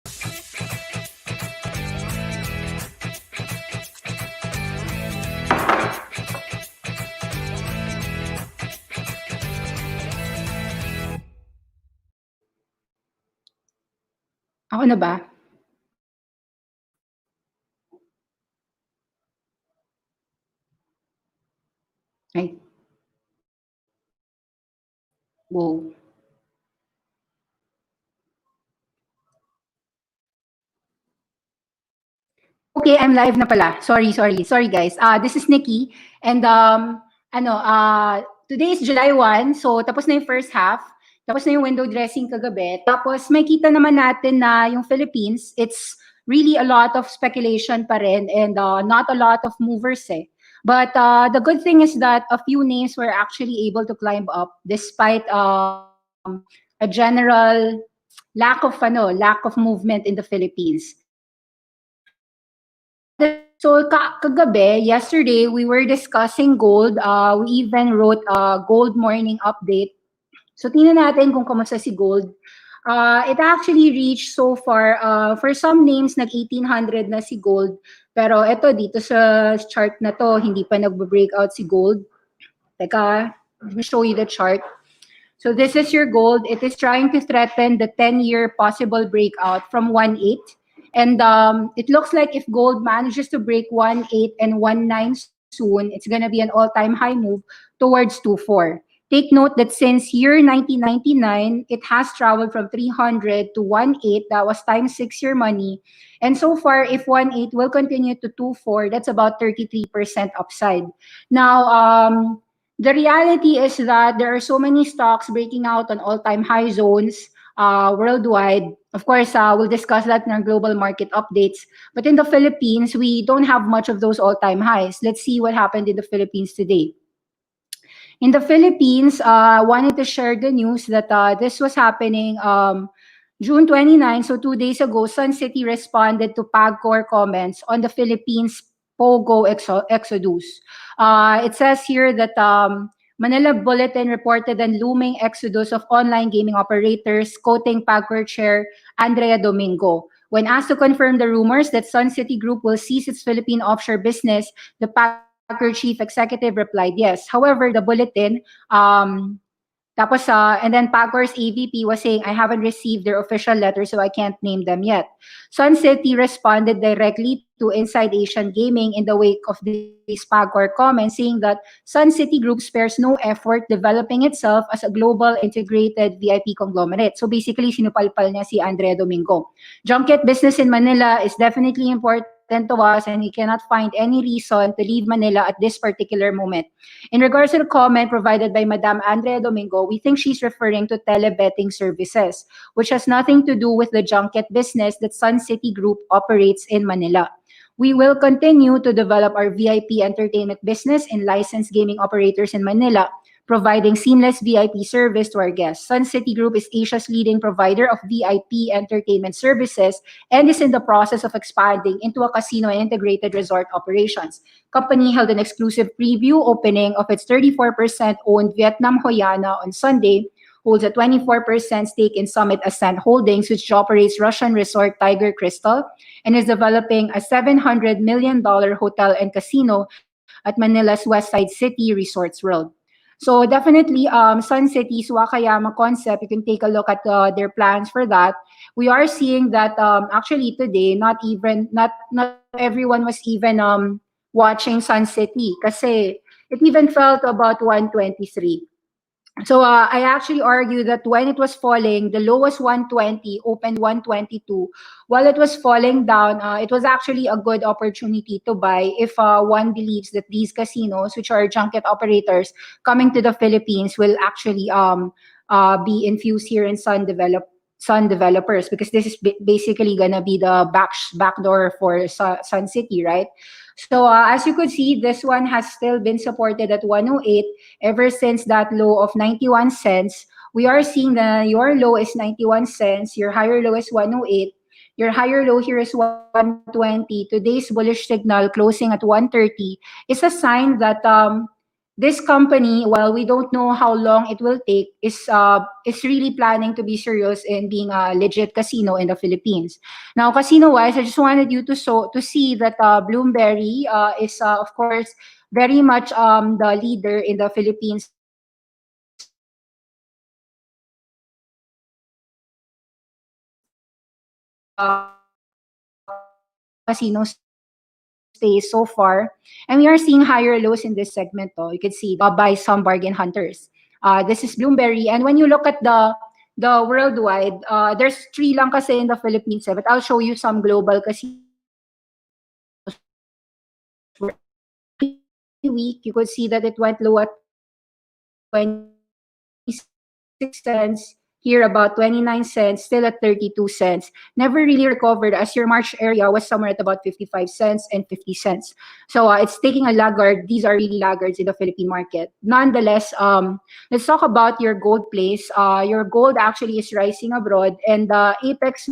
Ako na ba? Ay, wow. Okay, I'm live na pala. Sorry guys. This is Nikki and today is July 1, so tapos na yung first half. Tapos na yung window dressing kagabi. Tapos may kita naman natin na yung Philippines, it's really a lot of speculation pa rin and not a lot of movers eh. But the good thing is that a few names were actually able to climb up despite a general lack of movement in the Philippines. So kagabi, yesterday, we were discussing gold. We even wrote a gold morning update. So tingnan natin kung kamusta si gold. It actually reached so far, for some names, nag-1800 na si gold. Pero ito, dito sa chart na to, hindi pa nagbe-breakout si gold. Teka, let me show you the chart. So this is your gold. It is trying to threaten the 10-year possible breakout from 1.8. And it looks like if gold manages to break 1.8 and 1.9 soon, it's going to be an all-time high move towards 2.4. Take note that since year 1999, it has traveled from 300 to 1.8. That was times 6-year money. And so far, if 1.8 will continue to 2.4, that's about 33% upside. Now, the reality is that there are so many stocks breaking out on all-time high zones worldwide. Of course, we'll discuss that in our global market updates. But in the Philippines, we don't have much of those all-time highs. Let's see what happened in the Philippines today. In the Philippines, I wanted to share the news that this was happening June 29, so 2 days ago. Sun City responded to PAGCOR comments on the Philippines POGO exodus. It says here that Manila Bulletin reported an looming exodus of online gaming operators, quoting PAGCOR chair Andrea Domingo. When asked to confirm the rumors that Sun City Group will cease its Philippine offshore business, the PAGCOR chief executive replied yes. However, the bulletin, and then PAGCOR's AVP was saying, I haven't received their official letter, so I can't name them yet. Sun City responded directly to Inside Asian Gaming in the wake of these PAGCOR comments, saying that Sun City Group spares no effort developing itself as a global integrated VIP conglomerate. So basically, sinupalpal niya si Andrea Domingo. Junket business in Manila is definitely important to us, and he cannot find any reason to leave Manila at this particular moment. In regards to the comment provided by Madam Andrea Domingo, we think she's referring to telebetting services, which has nothing to do with the junket business that Sun City Group operates in Manila. We will continue to develop our VIP entertainment business and licensed gaming operators in Manila, providing seamless VIP service to our guests. Sun City Group is Asia's leading provider of VIP entertainment services and is in the process of expanding into a casino and integrated resort operations. Company held an exclusive preview opening of its 34% owned Vietnam Hoyana on Sunday, holds a 24% stake in Summit Ascent Holdings, which operates Russian resort Tiger Crystal, and is developing a $700 million hotel and casino at Manila's Westside City Resorts World. So definitely, Sun City's Wakayama concept, you can take a look at their plans for that. We are seeing that actually today, not everyone was even watching Sun City kasi it even fell to about 123. So I actually argue that when it was falling, the low was 120, opened 122. While it was falling down, it was actually a good opportunity to buy if one believes that these casinos, which are junket operators coming to the Philippines, will actually be infused here in Sun developers, because this is basically gonna be the backdoor for Sun City, right? So as you could see, this one has still been supported at 108 ever since that low of 91 cents. We are seeing that your low is 91 cents, your higher low is 108, your higher low here is 120. Today's bullish signal closing at 130 is a sign that this company, while we don't know how long it will take, is really planning to be serious in being a legit casino in the Philippines. Now, casino-wise, I just wanted you to see that Bloomberry is, of course, very much the leader in the Philippines casino space so far. And we are seeing higher lows in this segment. You could see by some bargain hunters. This is Bloomberry. And when you look at the worldwide, there's three lang kasi in the Philippines, but I'll show you some global casinos where every week you could see that it went low at 26 cents, here about 29 cents, still at 32 cents. Never really recovered as your March area was somewhere at about 55 cents and 50 cents. So it's taking a laggard. These are really laggards in the Philippine market. Nonetheless, let's talk about your gold place. Your gold actually is rising abroad, and the APEX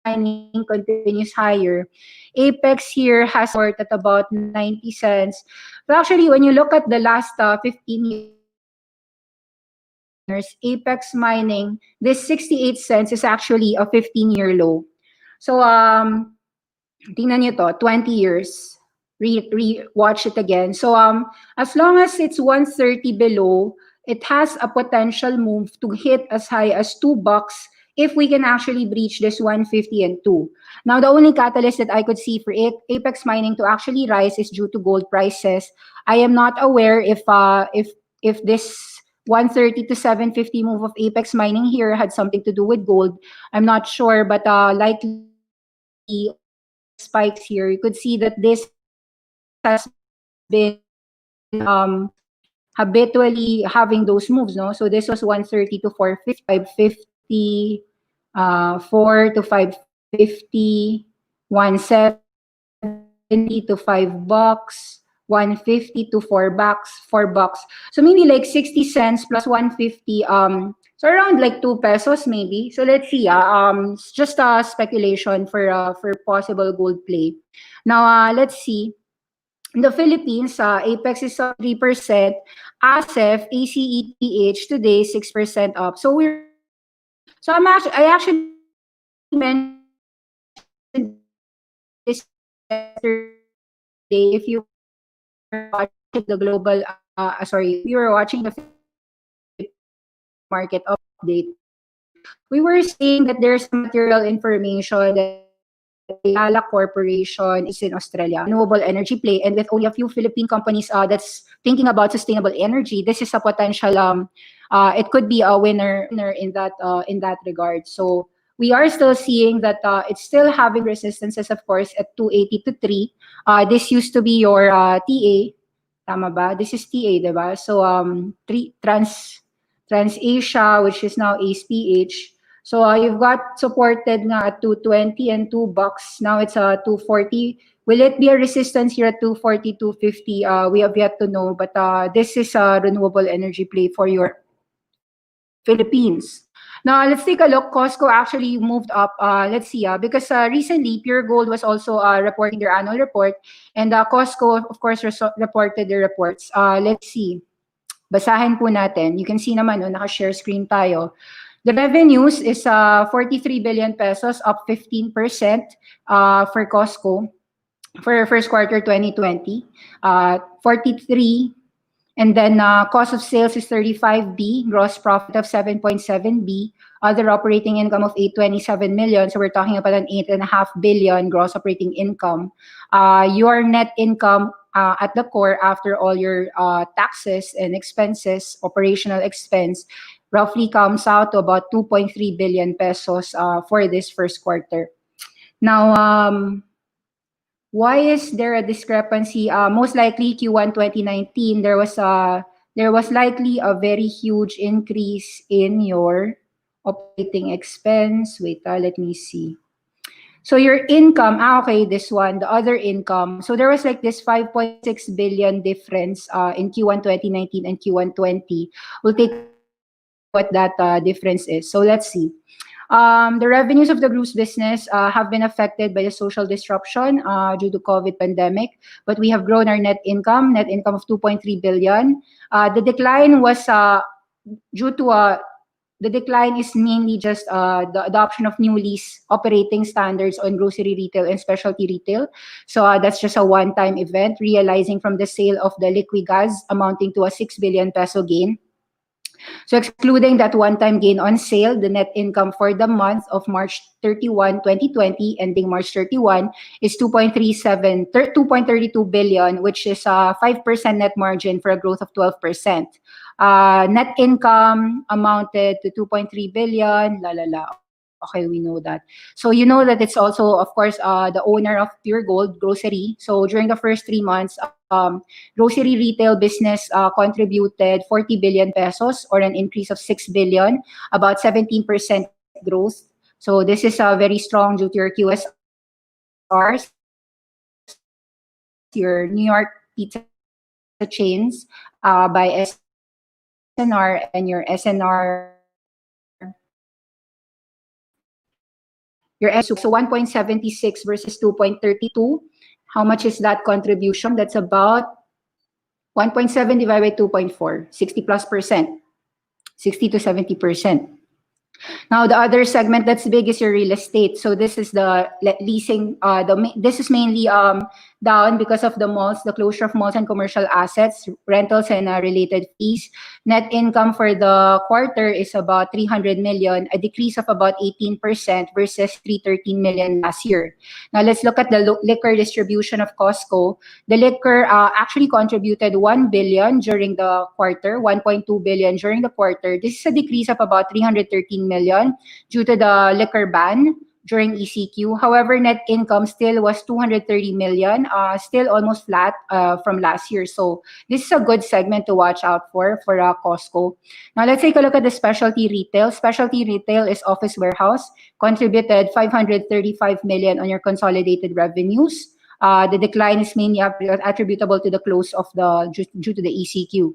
mining continues higher. APEX here has support at about 90 cents. But actually, when you look at the last 15 years, APEX mining, this 68 cents is actually a 15-year low. So, tingnan nyo to, 20 years. Watch it again. So, as long as it's 130 below, it has a potential move to hit as high as $2 if we can actually breach this 150 and 2. Now, the only catalyst that I could see for Apex mining to actually rise is due to gold prices. I am not aware if this 130 to 750 move of Apex mining here had something to do with gold. I'm not sure, but likely spikes here. You could see that this has been habitually having those moves, no? So this was 130 to 450, 550, 4 to 550, 170 to $5, 150 to $4. So maybe like 60 cents plus 150, so around like 2 pesos maybe. So let's see. It's just a speculation for possible gold play. Now let's see. In the Philippines, Apex is up 3%, ASEF, ACETH today 6% up. So I actually mentioned this yesterday. If you were watching the global, if you were watching the market update, we were saying that there's some material information that Ayala Corporation is in Australia, renewable energy play, and with only a few Philippine companies that's thinking about sustainable energy, this is a potential. It could be a winner in that regard. So we are still seeing that it's still having resistances, of course, at 280 to 3. This used to be your TA, tama ba? This is TA, diba? So TransAsia, which is now ACEPH. So you've got supported na at 220 and $2. Now it's 240. Will it be a resistance here at 240, 250? We have yet to know. But this is a renewable energy play for your Philippines. Now let's take a look. Cosco actually moved up. Let's see. Because recently Puregold was also reporting their annual report, and Cosco, of course, reported their reports. Let's see. Basahin po natin. You can see naman, naka-share screen tayo. The revenues is 43 billion pesos, up 15% for Cosco for first quarter 2020. 43, and then cost of sales is 35B, gross profit of 7.7B, other operating income of 827 million. So we're talking about an 8.5 billion gross operating income. Your net income at the core after all your taxes and expenses, operational expense, roughly comes out to about 2.3 billion pesos for this first quarter. Now, why is there a discrepancy? Most likely Q1 2019, there was likely a very huge increase in your operating expense. Wait, let me see. So your income, okay, this one, the other income. So there was like this 5.6 billion difference in Q1 2019 and Q1 20. We'll take what that difference is. So let's see. The revenues of the group's business have been affected by the social disruption due to COVID pandemic, but we have grown our net income of 2.3 billion. The decline was due to the decline is mainly just the adoption of new lease operating standards on grocery retail and specialty retail. So that's just a one-time event, realizing from the sale of the Liquigas amounting to a 6 billion peso gain. So excluding that one-time gain on sale, the net income for the month of March 31, 2020, ending March 31, is 2.32 billion, which is a 5% net margin for a growth of 12%. Net income amounted to 2.3 billion, la la la. Okay, we know that. So you know that it's also, of course, the owner of Puregold Grocery. So during the first 3 months, grocery retail business contributed 40 billion pesos, or an increase of 6 billion, about 17% growth. So this is very strong due to your QSRs, your New York pizza chains by SNR, and your SNR your SNR. So 1.76 versus 2.32. How much is that contribution? That's about 1.7 divided by 2.4, 60 plus percent, 60 to 70%. Now, the other segment that's big is your real estate. So this is the leasing. This is mainly down because of the malls, the closure of malls and commercial assets, rentals, and related fees. Net income for the quarter is about 300 million, a decrease of about 18% versus 313 million last year. Now, let's look at the liquor distribution of Cosco. The liquor actually contributed 1 billion during the quarter, 1.2 billion during the quarter. This is a decrease of about 313 million due to the liquor ban during ECQ. However, net income still was 230 million, still almost flat from last year. So this is a good segment to watch out for Costco. Now let's take a look at the specialty retail. Specialty retail is office warehouse, contributed 535 million on your consolidated revenues. The decline is mainly attributable to the close of due to the ECQ.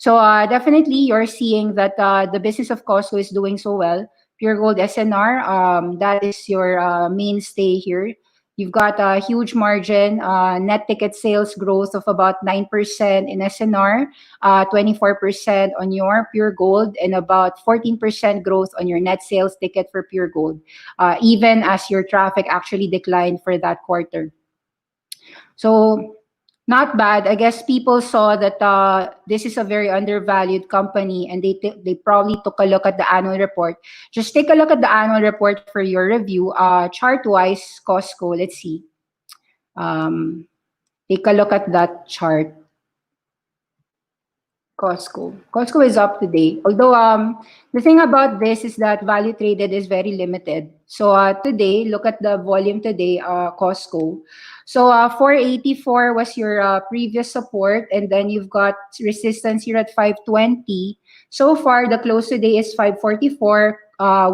So definitely you're seeing that the business of Costco is doing so well. Puregold SNR, that is your mainstay here. You've got a huge margin, net ticket sales growth of about 9% in SNR, 24% on your Puregold, and about 14% growth on your net sales ticket for Puregold, even as your traffic actually declined for that quarter. So not bad. I guess people saw that this is a very undervalued company, and they probably took a look at the annual report. Just take a look at the annual report for your review. Chart-wise, Costco, let's see. Take a look at that chart. Costco is up today. Although the thing about this is that value traded is very limited. So today, look at the volume today, Costco. So 484 was your previous support, and then you've got resistance here at 520. So far, the close today is 544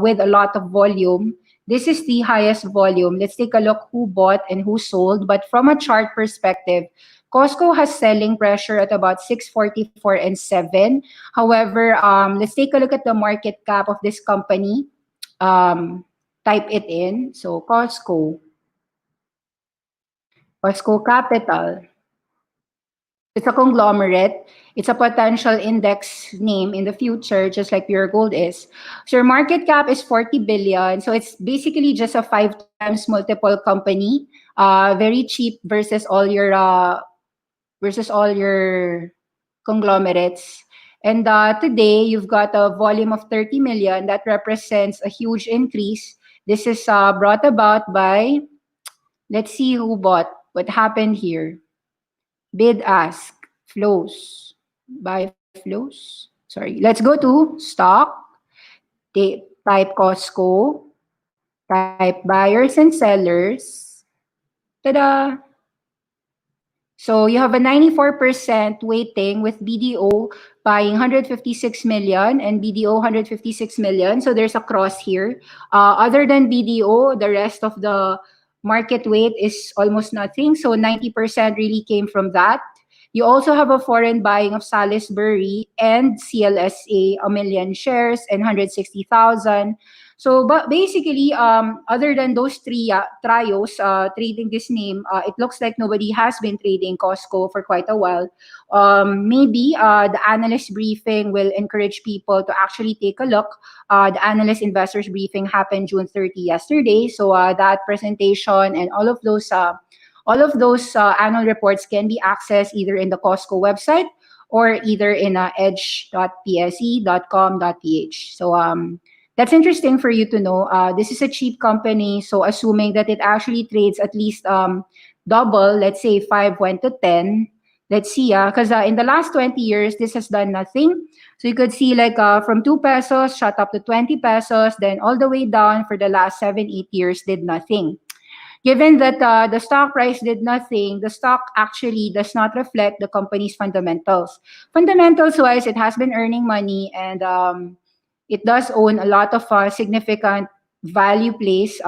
with a lot of volume. This is the highest volume. Let's take a look who bought and who sold. But from a chart perspective, Costco has selling pressure at about 644 and 7. However, let's take a look at the market cap of this company. Type it in. So Costco Capital. It's a conglomerate. It's a potential index name in the future, just like Puregold is. So your market cap is 40 billion. So it's basically just a 5 times multiple company. Very cheap versus all your conglomerates. And today, you've got a volume of 30 million. That represents a huge increase. This is brought about by, let's see who bought. What happened here? Bid, ask, flows, buy flows. Sorry, let's go to stock. Type Costco. Type buyers and sellers. Ta-da! So you have a 94% weighting with BDO buying 156 million and BDO 156 million. So there's a cross here. Other than BDO, the rest of the market weight is almost nothing. So 90% really came from that. You also have a foreign buying of Salisbury and CLSA, 1 million shares and 160,000. So, but basically, other than those three trios trading this name, it looks like nobody has been trading Cosco for quite a while. Maybe the analyst briefing will encourage people to actually take a look. The analyst investors briefing happened June 30 yesterday. So that presentation and all of those annual reports can be accessed either in the Costco website or either in edge.pse.com.ph. So that's interesting for you to know. This is a cheap company, so assuming that it actually trades at least double, let's say 5 went to 10. Let's see, because in the last 20 years, this has done nothing. So you could see like from 2 pesos, shot up to 20 pesos, then all the way down for the last 7, 8 years, did nothing. Given that the stock price did nothing, the stock actually does not reflect the company's fundamentals. Fundamentals wise, it has been earning money and it does own a lot of significant value plays.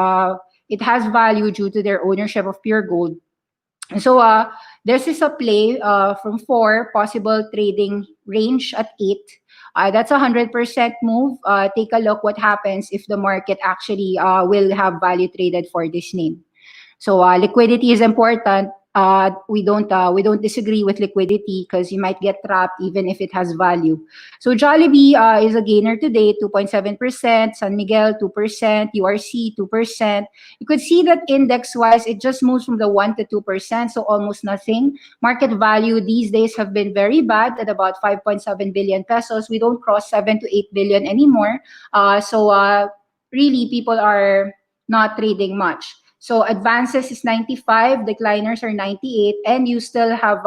It has value due to their ownership of Puregold. So this is a play from 4 possible trading range at 8. That's a 100% move. Take a look what happens if the market actually will have value traded for this name. So liquidity is important. We don't disagree with liquidity because you might get trapped even if it has value. So Jollibee is a gainer today, 2.7%. San Miguel 2%. URC 2%. You could see that index-wise, it just moves from the 1 to 2%, so almost nothing. Market value these days have been very bad at about 5.7 billion pesos. We don't cross 7 to 8 billion anymore. So really, people are not trading much. So advances is 95, decliners are 98, and you still have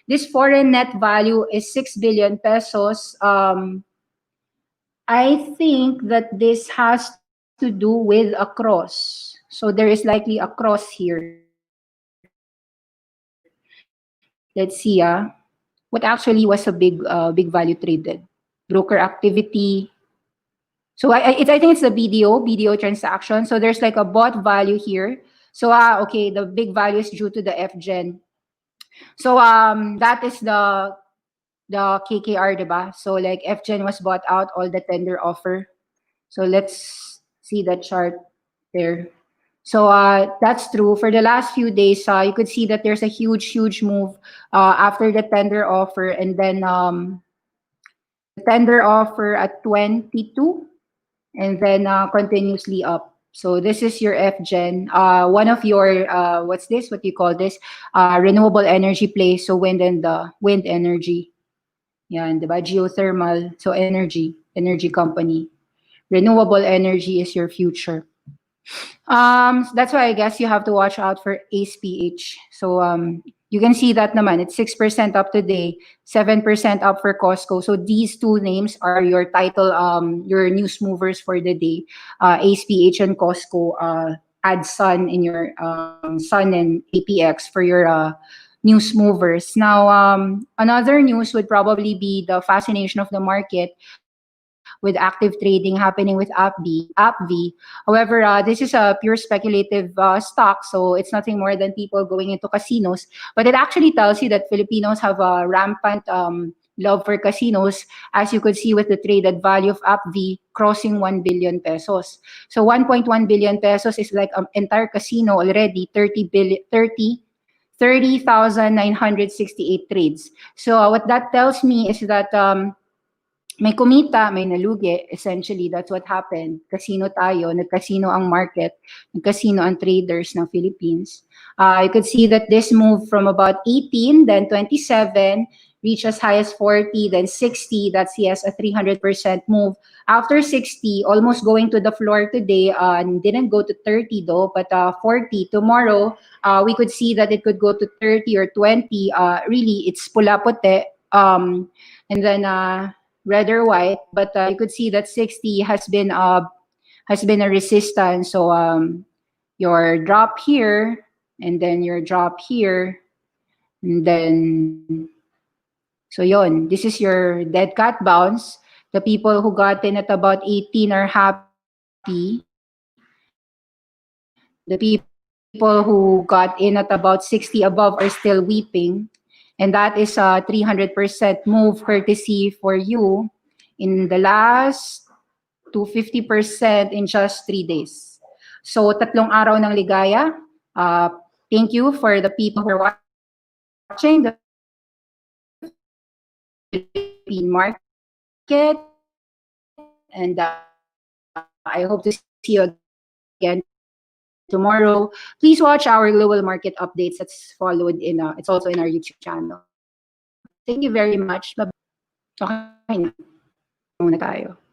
this foreign net value is 6 billion pesos. I think that this has to do with a cross. So there is likely a cross here. Let's see. What actually was a big value traded? Broker activity. So I think it's the BDO transaction. So there's like a bought value here. So okay, the big value is due to the FGen. So that is the KKR, diba? So like FGen was bought out, all the tender offer. So let's see the chart there. So that's true. For the last few days, you could see that there's a huge move after the tender offer, and then the tender offer at 22, and then continuously up. So this is your FGen. One of your what's this? What do you call this? Renewable energy play. So wind energy. Yeah, and the geothermal. So energy company. Renewable energy is your future. That's why I guess you have to watch out for APH. So you can see that naman, it's 6% up today, 7% up for Cosco. So these two names are your title, your news movers for the day. APH and Cosco. Add Sun in your Sun and APX for your news movers. Now, another news would probably be the fascination of the market with active trading happening with APVI. However, this is a pure speculative stock, so it's nothing more than people going into casinos. But it actually tells you that Filipinos have a rampant love for casinos, as you could see with the traded value of APVI crossing 1 billion pesos. So 1.1 billion pesos is like an entire casino already, 30,968 trades. So what that tells me is that may kumita, may nalugi. Essentially, that's what happened. Casino tayo, nagkasino ang market, nagkasino ang traders ng Philippines. You could see that this moved from about 18, then 27, reached as high as 40, then 60. That's, yes, a 300% move. After 60, almost going to the floor today, didn't go to 30 though, but 40. Tomorrow, we could see that it could go to 30 or 20. Really, it's pula puti. And then red or white, but you could see that 60 has been a resistance. So your drop here, and then your drop here, and then so yon. This is your dead cat bounce. The people who got in at about 18 are happy. The people who got in at about 60 above are still weeping. And that is a 300% move courtesy for you in the last to 50% in just 3 days. So, tatlong araw ng ligaya. Thank you for the people who are watching the Philippine market. And I hope to see you again tomorrow. Please watch our global market updates. That's followed in, it's also in our YouTube channel. Thank you very much. Bye-bye. Okay na. Muna tayo.